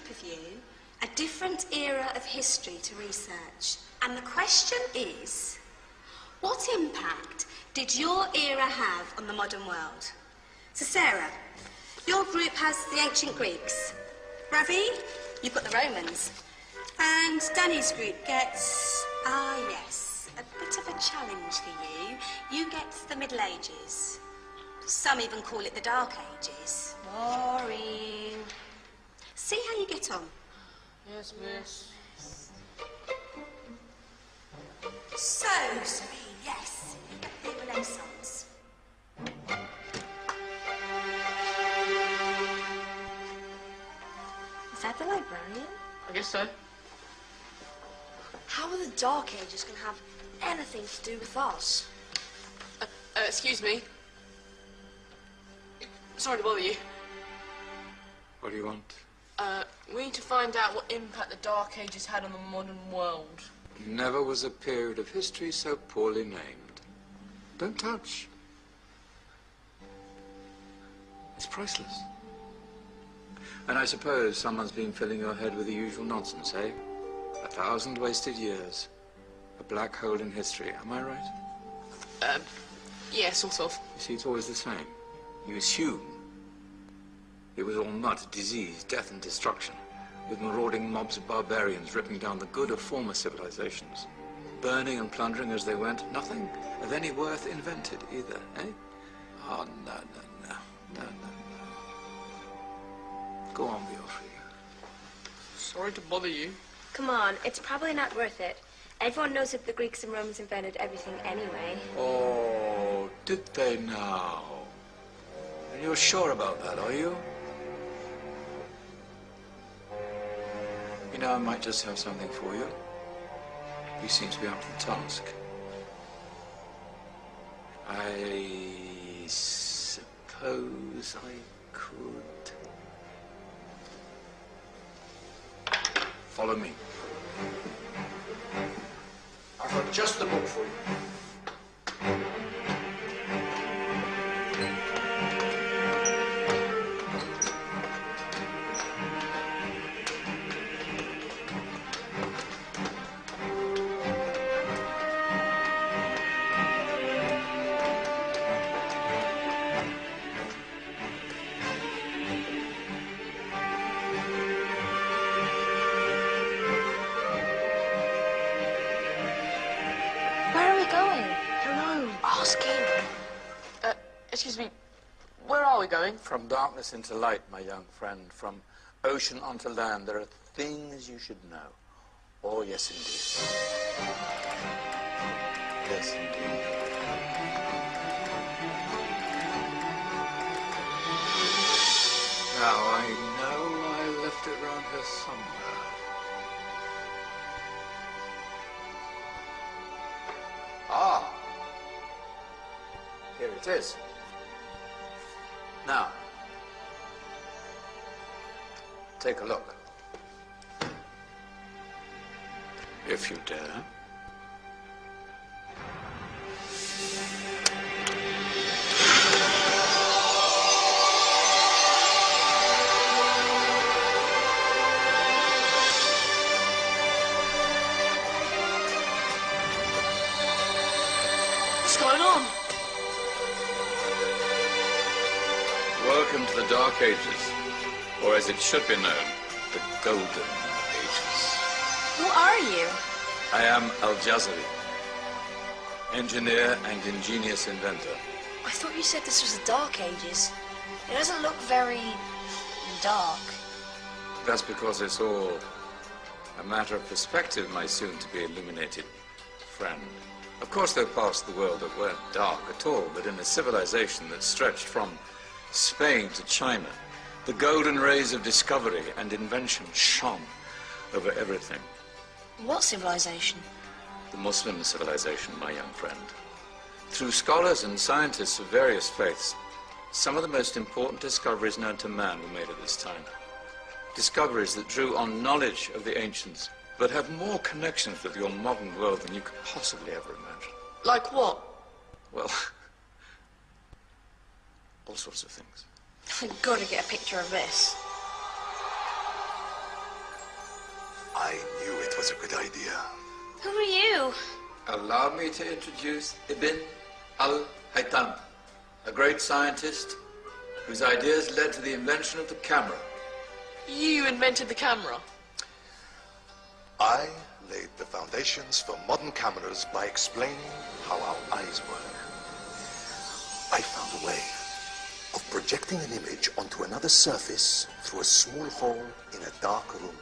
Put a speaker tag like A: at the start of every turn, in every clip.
A: group of you a different era of history to research. And the question is, what impact did your era have on the modern world? So Sarah, your group has the ancient Greeks. Ravi, you've got the Romans. And Danny's group gets, yes, a bit of a challenge for you. You get the Middle Ages. Some even call it the Dark Ages. Boring. See how you get on.
B: Yes, miss.
A: So, Serene, yes, you get the Renaissance.
C: Is that the librarian?
B: I guess so.
C: How are the Dark Ages going to have anything to do with us?
B: Excuse me. Sorry to bother you.
D: What do you want?
B: We need to find out what impact the Dark Ages had on the modern world.
D: Never was a period of history so poorly named. Don't touch. It's priceless. And I suppose someone's been filling your head with the usual nonsense, eh? 1,000 wasted years. A black hole in history, am I right?
B: Yeah, sort of.
D: You see, it's always the same. You assume it was all mud, disease, death and destruction, with marauding mobs of barbarians ripping down the good of former civilizations, burning and plundering as they went. Nothing of any worth invented either, eh? Oh, no. Go on, Beatrice.
B: Sorry to bother you.
C: Come on, it's probably not worth it. Everyone knows that the Greeks and Romans invented everything anyway.
D: Oh, did they now? And you're sure about that, are you? You know, I might just have something for you. You seem to be up to the task. I suppose I could. Follow me. I've got just the book for you.
B: Excuse me, where are we going?
D: From darkness into light, my young friend. From ocean onto land. There are things you should know. Oh, yes, indeed. Yes, indeed. Now, I know I left it round here somewhere. Ah! Here it is. Now, take a look. If you dare.
B: What's going on?
D: Welcome to the Dark Ages, or as it should be known, the Golden Ages.
C: Who are you?
D: I am Al-Jazari, engineer and ingenious inventor.
C: I thought you said this was the Dark Ages. It doesn't look very dark.
D: That's because it's all a matter of perspective, my soon-to-be illuminated friend. Of course, there are parts of the world that weren't dark at all, but in a civilization that stretched from Spain to China, the golden rays of discovery and invention shone over everything.
C: What civilization?
D: The Muslim civilization, my young friend. Through scholars and scientists of various faiths, some of the most important discoveries known to man were made at this time. Discoveries that drew on knowledge of the ancients, but have more connections with your modern world than you could possibly ever imagine.
B: Like what?
D: Well, all sorts of things.
C: I've got to get a picture of this.
E: I knew it was a good idea.
C: Who are you?
D: Allow me to introduce Ibn al-Haytham, a great scientist whose ideas led to the invention of the camera.
B: You invented the camera?
E: I laid the foundations for modern cameras by explaining how our eyes work. I found a way of projecting an image onto another surface through a small hole in a dark room,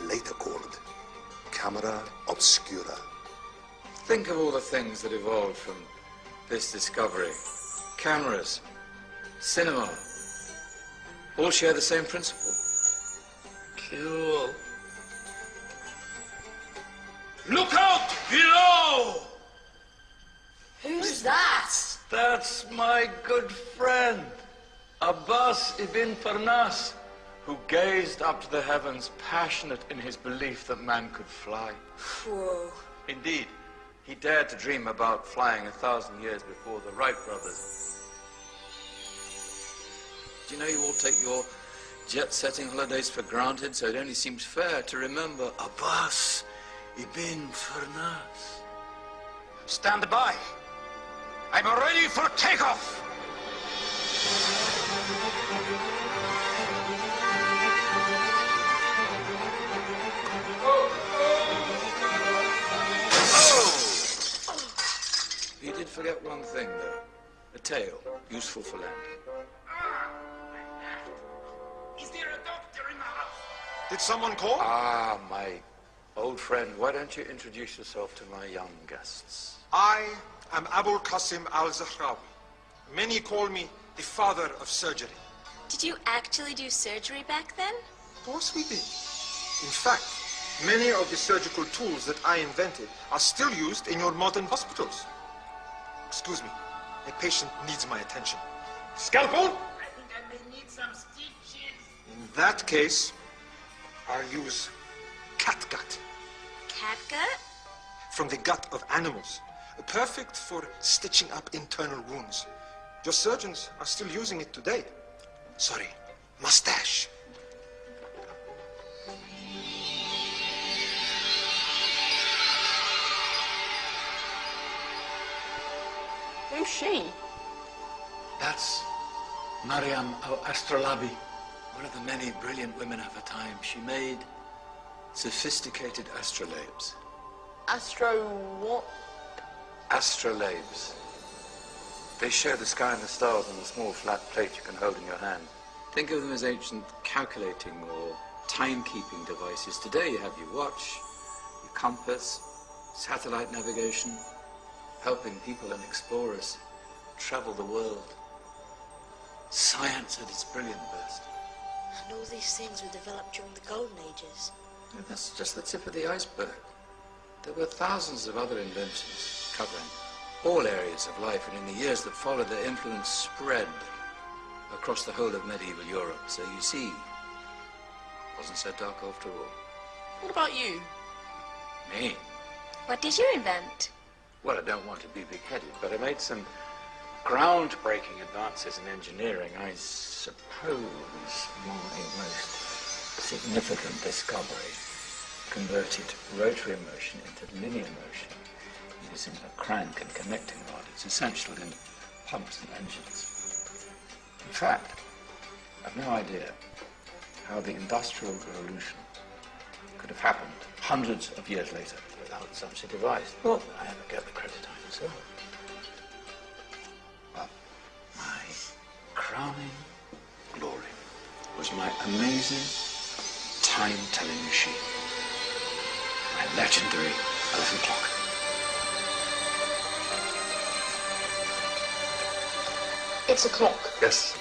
E: later called camera obscura.
D: Think of all the things that evolved from this discovery. Cameras, cinema, all share the same principle.
B: Cool.
F: Look out below!
C: Who's that?
F: That's my good friend, Abbas ibn Farnas,
D: Who gazed up to the heavens, passionate in his belief that man could fly.
C: Whoa.
D: Indeed, he dared to dream about flying 1,000 years before the Wright brothers. Do you know you all take your jet-setting holidays for granted, so it only seems fair to remember Abbas ibn Farnas.
F: stand by. I'm ready for takeoff.
D: You did forget one thing, though. A tail, useful for landing.
F: Is there a doctor in the house?
E: Did someone call?
D: Ah, my old friend, why don't you introduce yourself to my young guests?
G: I am Abul Qasim al-Zahrawi. Many call me the father of surgery.
C: Did you actually do surgery back then?
G: Of course we did. In fact, many of the surgical tools that I invented are still used in your modern hospitals. Excuse me, a patient needs my attention. Scalpel?
F: I think I may need some stitches.
G: In that case, I'll use catgut
C: Catgut?
G: from the gut of animals. Perfect for stitching up internal wounds. Your surgeons are still using it today. Sorry, mustache.
B: Who's she?
D: That's Maryam al-Astrolabi, one of the many brilliant women of her time. She made sophisticated astrolabes.
B: Astro what?
D: Astrolabes. They show the sky and the stars on a small flat plate you can hold in your hand. Think of them as ancient calculating or timekeeping devices. Today you have your watch, your compass, satellite navigation, helping people and explorers travel the world. Science at its brilliant best.
C: And all these things were developed during the Golden Ages.
D: And that's just the tip of the iceberg. There were thousands of other inventions covering all areas of life, and in the years that followed, their influence spread across the whole of medieval Europe. So you see, it wasn't so dark after all.
B: What about you?
D: Me?
C: What did you invent?
D: Well, I don't want to be big-headed, but I made some groundbreaking advances in engineering. I suppose my most significant discovery converted rotary motion into linear motion using a crank and connecting rod. It's essential in pumps and engines. In fact, I've no idea how the Industrial Revolution could have happened hundreds of years later without such a device. Not that I ever get the credit I deserve. But my crowning glory was my amazing time-telling machine. My legendary elephant clock.
B: It's a clock.
D: Yes.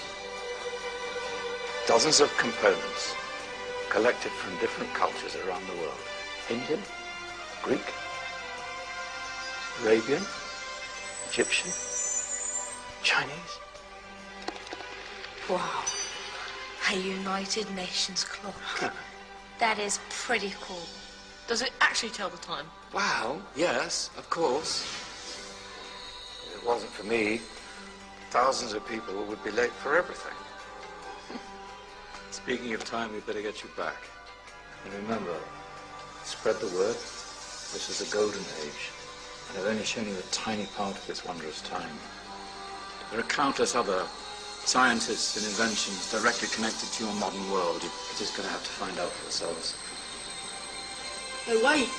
D: Dozens of components collected from different cultures around the world. Indian, Greek, Arabian, Egyptian, Chinese.
C: Wow. A United Nations clock. That is pretty cool.
B: Does it actually tell the time?
D: Wow, yes, of course. If it wasn't for me, thousands of people would be late for everything. Speaking of time, we better get you back. And remember, Spread the word. This is the golden age, and I've only shown you a tiny part of this wondrous time. There are countless other scientists and inventions directly connected to your modern world. You're just going to have to find out for yourselves.
B: Hey, wait!